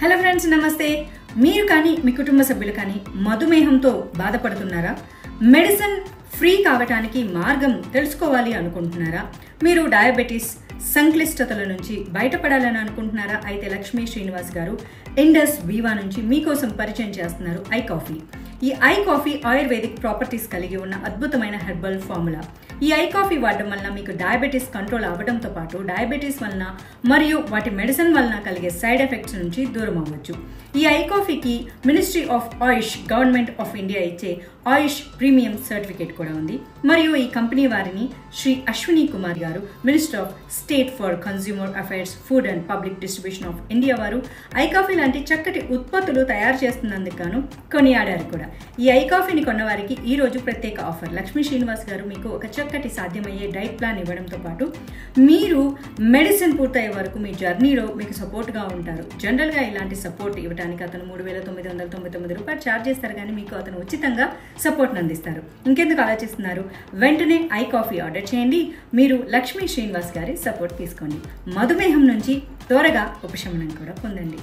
Hello friends, నమస్తే. మీరు కానీ మీ కుటుంబ సభ్యులు కానీ మధుమేహంతో బాధపడుతున్నారా? మెడిసిన్ ఫ్రీ కావటానికి మార్గం తెలుసుకోవాలి అనుకుంటున్నారా? మీరు డయాబెటీస్ సంక్లిష్టతల నుంచి బయటపడాలని అనుకుంటున్నారా? అయితే లక్ష్మీ శ్రీనివాస్ గారు ఇండస్ వివా నుంచి మీకోసం పరిచయం చేస్తున్నారు ఐ కాఫీ. ఈ ఐ కాఫీ ఆయుర్వేదిక్ ప్రాపర్టీస్ కలిగి ఉన్న అద్భుతమైన హెర్బల్ ఫార్ములా. ఈ ఐ కాఫీ వాడడం వలన మీకు డయాబెటీస్ కంట్రోల్ అవ్వడంతో పాటు డయాబెటీస్ వలన మరియు వాటి మెడిసిన్ వలన కలిగే సైడ్ ఎఫెక్ట్స్ నుంచి దూరం అవ్వచ్చు. ఈ ఐ కాఫీకి ministry of Ayush government of India ఇచ్చే ఆయుష్ ప్రీమియం సర్టిఫికేట్ కూడా ఉంది. మరియు ఈ కంపెనీ వారిని శ్రీ అశ్విని కుమార్ గారు, minister of state for consumer affairs, food and public distribution of India వారు ఐ కాఫీ లాంటి చక్కటి ఉత్పత్తులు తయారు చేస్తున్నందుకు గాను కొనియాడారు కూడా. ఈ ఐ కాఫీని కొన్నవారికి ఈ రోజు ప్రత్యేక ఆఫర్. లక్ష్మీ శ్రీనివాస్ గారు మీకు ఒక చక్కటి సాధ్యమయ్యే డైట్ ప్లాన్ ఇవ్వడంతో పాటు మీరు మెడిసిన్ పూర్తయ్యే వరకు మీ జర్నీలో మీకు సపోర్ట్గా ఉంటారు. జనరల్గా ఇలాంటి సపోర్ట్ ఇవ్వడానికి అతను 3,999 రూపాయలు ఛార్జ్ చేస్తారు, కానీ మీకు అతను ఉచితంగా సపోర్ట్ని అందిస్తారు. ఇంకెందుకు ఆలోచిస్తున్నారు? వెంటనే ఐ కాఫీ ఆర్డర్ చేయండి. మీరు లక్ష్మీ శ్రీనివాస్ గారి సపోర్ట్ తీసుకోండి. మధుమేహం నుంచి త్వరగా ఉపశమనం కూడా పొందండి.